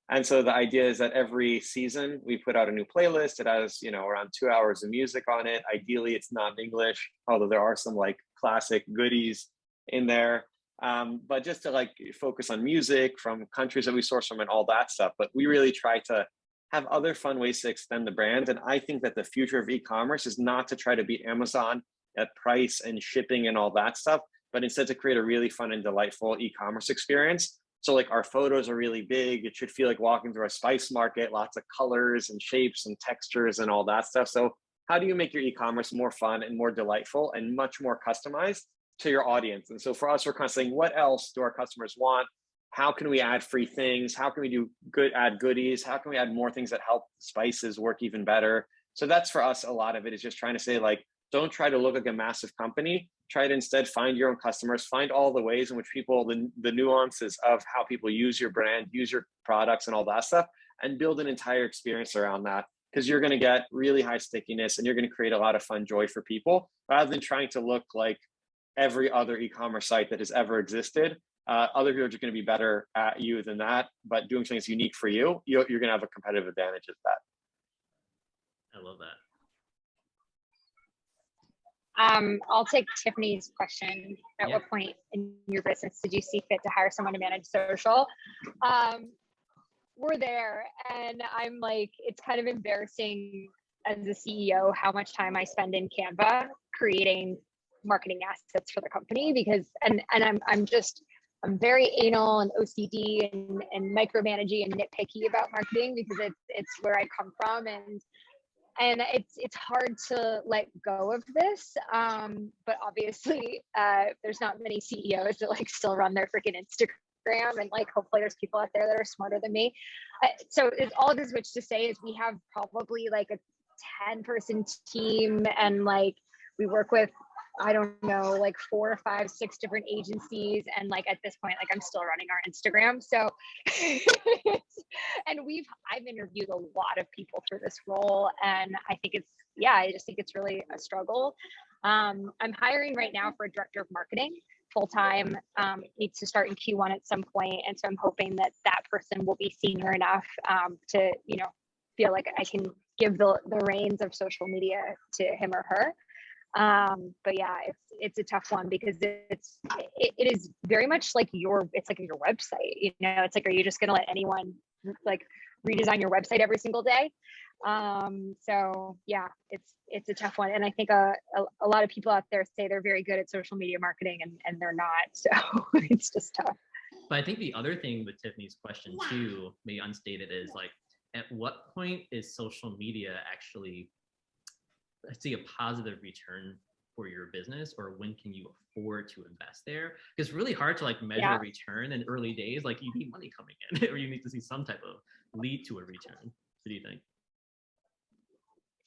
And so the idea is that every season we put out a new playlist. It has, around 2 hours of music on it. Ideally, it's not in English, although there are some like classic goodies in there. But just to like focus on music from countries that we source from and all that stuff. But we really try to have other fun ways to extend the brand. And I think that the future of e-commerce is not to try to beat Amazon at price and shipping and all that stuff, but instead to create a really fun and delightful e-commerce experience. So like our photos are really big. It should feel like walking through a spice market, lots of colors and shapes and textures and all that stuff. So how do you make your e-commerce more fun and more delightful and much more customized to your audience? And so for us, we're kind of saying, what else do our customers want? How can we add free things? How can we add goodies? How can we add more things that help spices work even better? So that's for us, a lot of it is just trying to say, like, don't try to look like a massive company. Try to instead find your own customers, find all the ways in which people, the nuances of how people use your brand, use your products and all that stuff, and build an entire experience around that. Because you're going to get really high stickiness and you're going to create a lot of fun joy for people, rather than trying to look like every other e-commerce site that has ever existed. Other people are just going to be better at you than that, but doing something that's unique for you, you're going to have a competitive advantage at that. I love that. I'll take Tiffany's question. At what point in your business did you see fit to hire someone to manage social? We're there, and I'm like, it's kind of embarrassing as a CEO how much time I spend in Canva creating marketing assets for the company, because I'm very anal and OCD and micromanaging and nitpicky about marketing, because it's where I come from, and it's hard to let go of this. But obviously, there's not many CEOs that like still run their freaking Instagram, and like hopefully there's people out there that are smarter than me. So it's all of this, which to say is we have probably like a 10-person team, and like we work with, I don't know, like 4, 5, 6 different agencies. And like at this point, like I'm still running our Instagram. So, and I've interviewed a lot of people for this role. And I think I just think it's really a struggle. I'm hiring right now for a director of marketing full-time, needs to start in Q1 at some point. And so I'm hoping that person will be senior enough to, feel like I can give the reins of social media to him or her. But yeah, it's a tough one because it is very much like it's like your website, you know, it's like, are you just going to let anyone like redesign your website every single day? So yeah, it's a tough one. And I think a lot of people out there say they're very good at social media marketing and they're not. So it's just tough. But I think the other thing with Tiffany's question too, maybe unstated, is like, at what point is social media actually see a positive return for your business, or when can you afford to invest there? Because it's really hard to like measure a return in early days. Like you need money coming in, or you need to see some type of lead to a return. What do you think?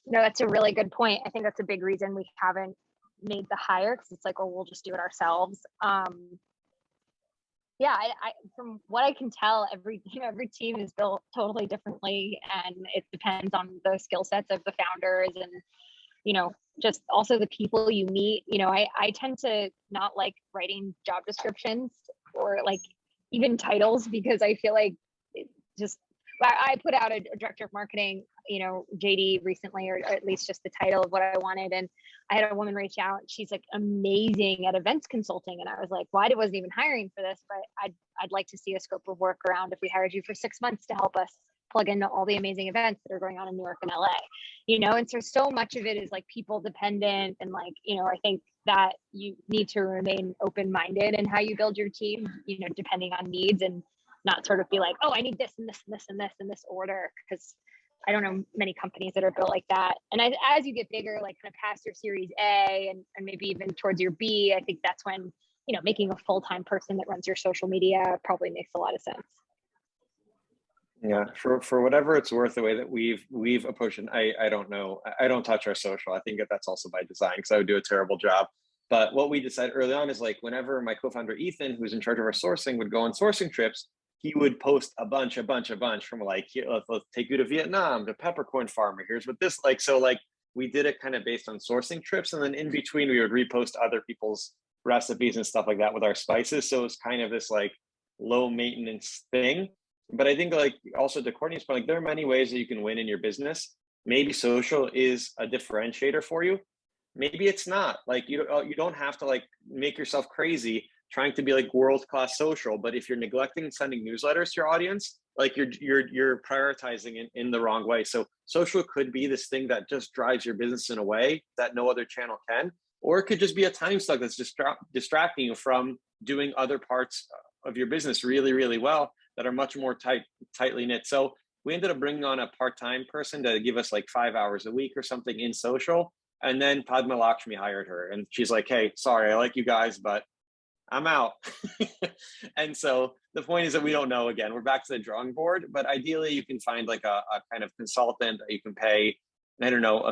No, that's a really good point. I think that's a big reason we haven't made the hire, because it's like, oh, we'll just do it ourselves. Yeah, I from what I can tell, every team is built totally differently, and it depends on the skill sets of the founders, and just also the people you meet. I tend to not like writing job descriptions or like even titles, because I feel like I put out a director of marketing, JD recently, or at least just the title of what I wanted. And I had a woman reach out. She's like amazing at events consulting. And I was like, well, I wasn't even hiring for this, but I'd like to see a scope of work around if we hired you for 6 months to help us plug into all the amazing events that are going on in New York and LA, and so much of it is like people dependent. And like, I think that you need to remain open-minded in how you build your team, depending on needs, and not sort of be like, oh, I need this and this and this and this in this order, because I don't know many companies that are built like that. And as you get bigger, like kind of past your Series A and maybe even towards your B, I think that's when, making a full-time person that runs your social media probably makes a lot of sense. Yeah, for whatever it's worth, the way that we've approached it, I don't know. I don't touch our social. I think that's also by design, because I would do a terrible job. But what we decided early on is, like, whenever my co-founder Ethan, who's in charge of our sourcing, would go on sourcing trips, he would post a bunch from like, let's take you to Vietnam, to peppercorn farmer. Here's what this like. So like we did it kind of based on sourcing trips, and then in between we would repost other people's recipes and stuff like that with our spices. So it's kind of this like low maintenance thing. But I think, like, also to Courtney's point, like, there are many ways that you can win in your business. Maybe social is a differentiator for you. Maybe it's not. Like, you don't have to like make yourself crazy trying to be like world-class social. But if you're neglecting sending newsletters to your audience, like you're prioritizing in the wrong way. So social could be this thing that just drives your business in a way that no other channel can, or it could just be a time suck that's just distracting you from doing other parts of your business really, really well that are much more tightly knit. So we ended up bringing on a part-time person to give us like 5 hours a week or something in social. And then Padma Lakshmi hired her, and she's like, hey, sorry, I like you guys, but I'm out. And so the point is that we don't know. Again, we're back to the drawing board, but ideally you can find like a kind of consultant that you can pay, I don't know,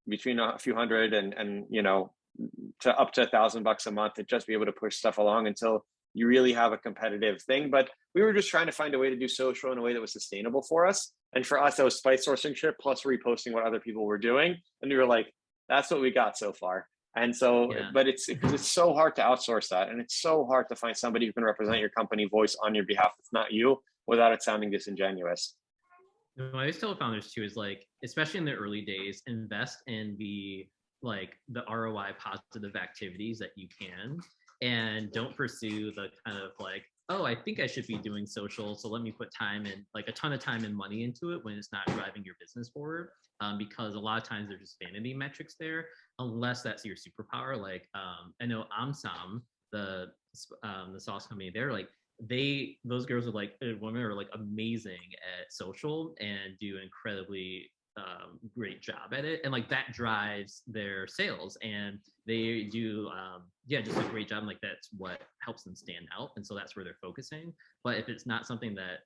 between a few hundred and to up to $1,000 a month to just be able to push stuff along until you really have a competitive thing. But we were just trying to find a way to do social in a way that was sustainable for us. And for us, that was spice sourcing trip plus reposting what other people were doing. And we were like, that's what we got so far. And so, yeah. But it's so hard to outsource that. And it's so hard to find somebody who can represent your company voice on your behalf that's not you, without it sounding disingenuous. What I always tell founders too is, like, especially in the early days, invest in the ROI positive activities that you can, and don't pursue the kind of like, oh, I think I should be doing social, so let me put time and like a ton of time and money into it when it's not driving your business forward. Because a lot of times there's just vanity metrics there, unless that's your superpower. Like I know Amsam, the sauce company, they're like, those girls are like, women are like amazing at social and do incredibly great job at it, and like that drives their sales, and they do just a great job. Like that's what helps them stand out, and so that's where they're focusing. But if it's not something that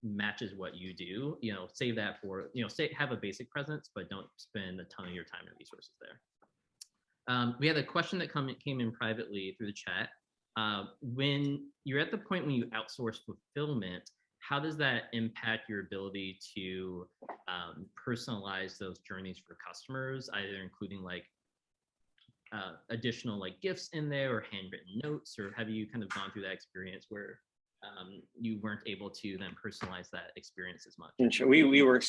matches what you do, save that for, have a basic presence, but don't spend a ton of your time and resources there. We had a question that came in privately through the chat. When you're at the point when you outsource fulfillment, how does that impact your ability to personalize those journeys for customers, either including like additional like gifts in there or handwritten notes, or have you kind of gone through that experience where you weren't able to then personalize that experience as much? And sure, we were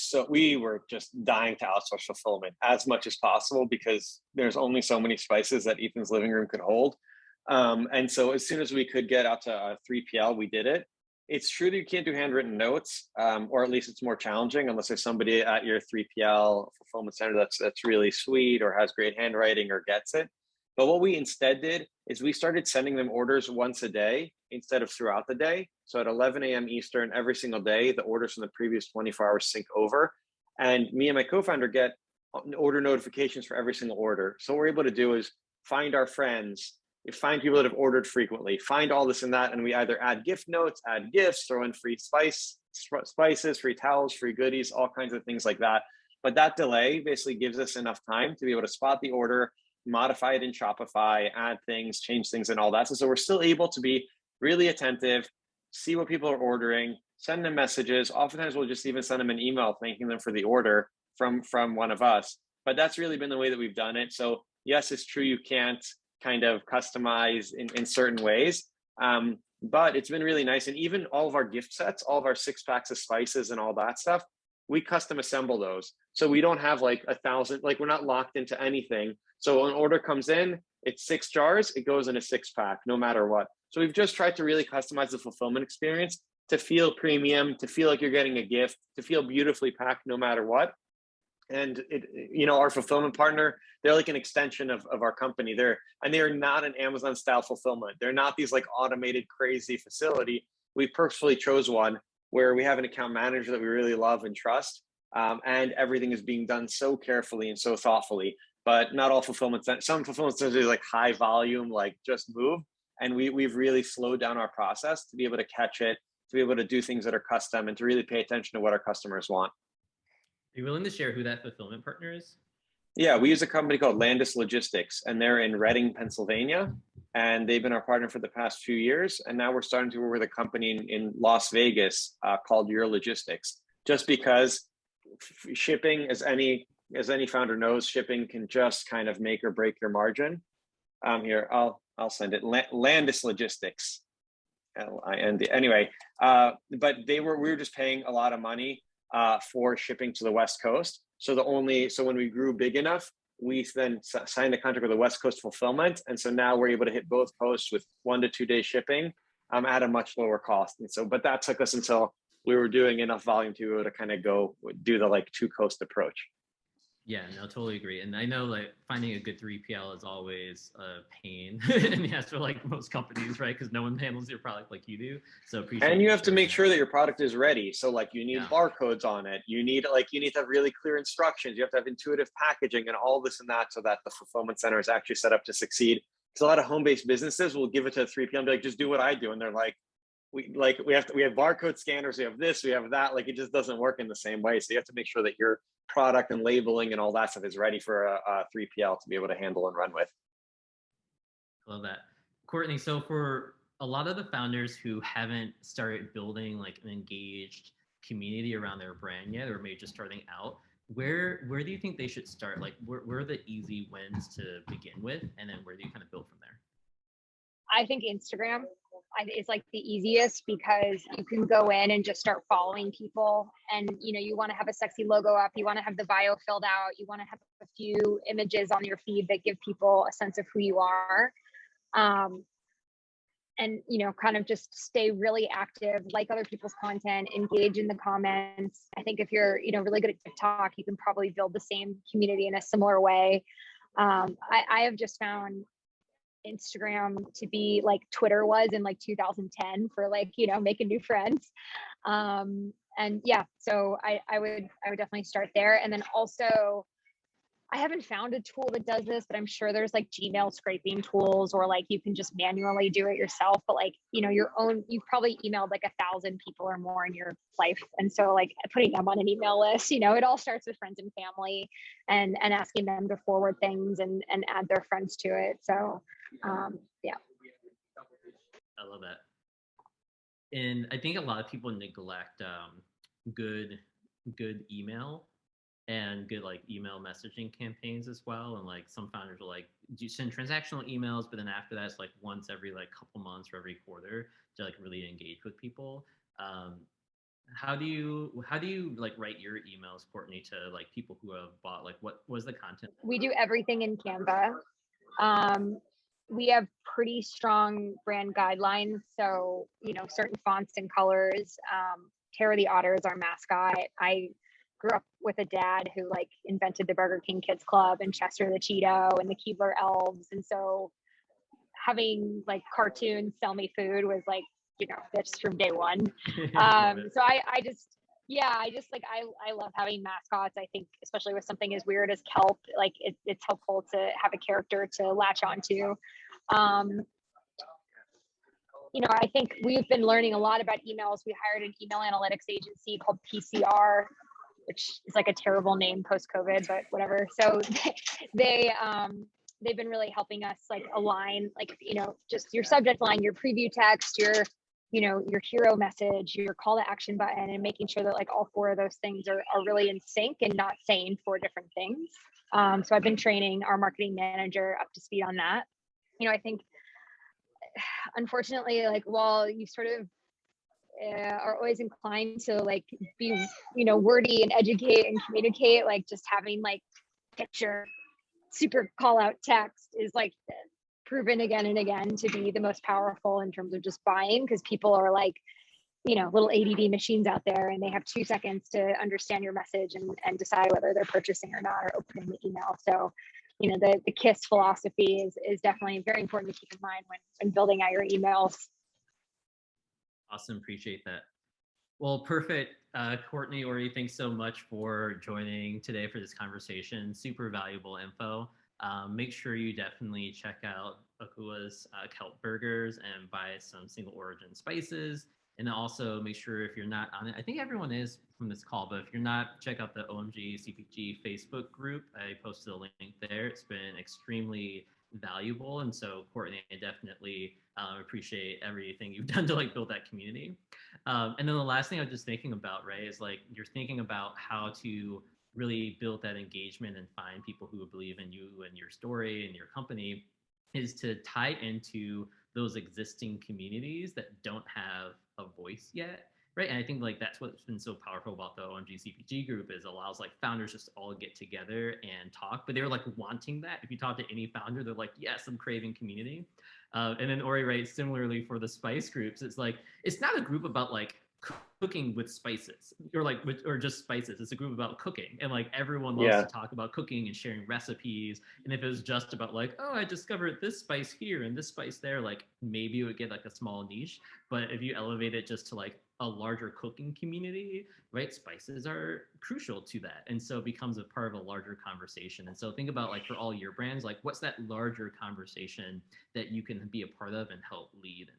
just dying to outsource fulfillment as much as possible because there's only so many spices that Ethan's living room could hold. And so as soon as we could get out to a 3PL, we did it. It's true that you can't do handwritten notes, or at least it's more challenging unless there's somebody at your 3PL fulfillment center that's really sweet or has great handwriting or gets it. But what we instead did is we started sending them orders once a day instead of throughout the day. So at 11 a.m. Eastern every single day, the orders from the previous 24 hours sync over. And me and my co-founder get order notifications for every single order. So what we're able to do is find our friends, find people that have ordered frequently, find all this and that, and we either add gift notes, add gifts, throw in free spices, free towels, free goodies, all kinds of things like that. But that delay basically gives us enough time to be able to spot the order, modify it in Shopify, add things, change things, and all that. So we're still able to be really attentive, see what people are ordering, send them messages. Oftentimes we'll just even send them an email thanking them for the order from one of us. But that's really been the way that we've done it. So yes, it's true you can't kind of customize in certain ways, but it's been really nice. And even all of our gift sets, all of our 6 packs of spices and all that stuff, we custom assemble those. So we don't have like 1,000, like we're not locked into anything. So an order comes in, it's 6 jars, it goes in a 6-pack, no matter what. So we've just tried to really customize the fulfillment experience to feel premium, to feel like you're getting a gift, to feel beautifully packed no matter what. And our fulfillment partner, they're like an extension of our company. They're not an Amazon style fulfillment. They're not these like automated crazy facility. We purposefully chose one where we have an account manager that we really love and trust. And everything is being done so carefully and so thoughtfully. But not all fulfillment centers, some fulfillment centers are like high volume, like just move. And we've really slowed down our process to be able to catch it, to be able to do things that are custom and to really pay attention to what our customers want. Are you willing to share who that fulfillment partner is? Yeah, we use a company called Landis Logistics, and they're in Reading, Pennsylvania. And they've been our partner for the past few years. And now we're starting to work with a company in Las Vegas called Your Logistics, just because shipping, as any founder knows, shipping can just kind of make or break your margin. Here, I'll send it. Landis Logistics, L-I-N-D. Anyway, but we were just paying a lot of money for shipping to the West Coast. So when we grew big enough, we then signed a contract with the West Coast fulfillment. And so now we're able to hit both coasts with 1 to 2 day shipping at a much lower cost. And so, but that took us until we were doing enough volume to be able to kind of go do the like 2 coast approach. Yeah, no, totally agree. And I know like finding a good 3PL is always a pain. And yes, for like most companies, right? Because no one handles your product like you do. So appreciate. And you have to make sure that your product is ready. So like you need barcodes on it. You need to have really clear instructions. You have to have intuitive packaging and all this and that so that the fulfillment center is actually set up to succeed. Because a lot of home-based businesses will give it to a 3PL and be like, just do what I do. And they're like, we have barcode scanners, we have this, we have that. Like it just doesn't work in the same way. So you have to make sure that your product and labeling and all that stuff is ready for a 3PL to be able to handle and run with. Love that. Courtney, so for a lot of the founders who haven't started building like an engaged community around their brand yet, or maybe just starting out, where do you think they should start? Like where are the easy wins to begin with? And then where do you kind of build from there? I think Instagram is like the easiest because you can go in and just start following people, and you want to have a sexy logo up, you want to have the bio filled out, you want to have a few images on your feed that give people a sense of who you are, and kind of just stay really active, like other people's content, engage in the comments. I think if you're really good at TikTok, you can probably build the same community in a similar way. I have just found Instagram to be like Twitter was in like 2010 for like making new friends, and yeah, so I would definitely start there. And then also, I haven't found a tool that does this, but I'm sure there's like Gmail scraping tools, or like you can just manually do it yourself. But like your own, you've probably emailed like 1,000 people or more in your life, and so like putting them on an email list, it all starts with friends and family, and asking them to forward things and add their friends to it. So yeah. I love that. And I think a lot of people neglect good email and good like email messaging campaigns as well. And like some founders are like, do you send transactional emails, but then after that, it's like once every like couple months or every quarter to like really engage with people. How do you like write your emails, Courtney, to like people who have bought? Like, what was the content? We do everything in Canva. We have pretty strong brand guidelines. So, certain fonts and colors. Tara the Otter is our mascot. I grew up with a dad who like invented the Burger King Kids Club and Chester the Cheeto and the Keebler Elves. And so having like cartoons sell me food was like, that's from day one. So I just like, I love having mascots. I think especially with something as weird as kelp, like it's helpful to have a character to latch onto. I think we've been learning a lot about emails. We hired an email analytics agency called PCR, which is like a terrible name post-COVID, but whatever. So they've been really helping us like align, like, just your subject line, your preview text, your hero message, your call to action button, and making sure that like all four of those things are really in sync and not saying four different things. So I've been training our marketing manager up to speed on that. I think unfortunately, like, while you sort of are always inclined to like be, wordy and educate and communicate, like just having like picture, super call out text is like proven again and again to be the most powerful in terms of just buying, because people are like, little ADD machines out there, and they have 2 seconds to understand your message and decide whether they're purchasing or not, or opening the email. So, the KISS philosophy is definitely very important to keep in mind when building out your emails. Awesome, appreciate that. Well, perfect. Courtney, Ori, thanks so much for joining today for this conversation. Super valuable info. Make sure you definitely check out AKUA's kelp burgers and buy some single origin spices. And also make sure, if you're not on it, I think everyone is from this call, but if you're not, check out the OMG CPG Facebook group. I posted a link there. It's been extremely valuable. And so, Courtney, I definitely appreciate everything you've done to like build that community. And then the last thing I was just thinking about, right, is like you're thinking about how to really build that engagement and find people who believe in you and your story and your company, is to tie into those existing communities that don't have a voice yet, right? And I think like that's what's been so powerful about the OMG CPG group, is allows like founders just all get together and talk. But they were like wanting that. If you talk to any founder, they're like, yes, I'm craving community. And then Ori writes similarly for the spice groups. It's like, it's not a group about like cooking with spices or just spices. It's a group about cooking, and like everyone loves to talk about cooking and sharing recipes. And if it was just about like, oh, I discovered this spice here and this spice there, like maybe it would get like a small niche. But if you elevate it just to like a larger cooking community, right, spices are crucial to that, and so it becomes a part of a larger conversation. And so think about like for all your brands, like what's that larger conversation that you can be a part of and help lead and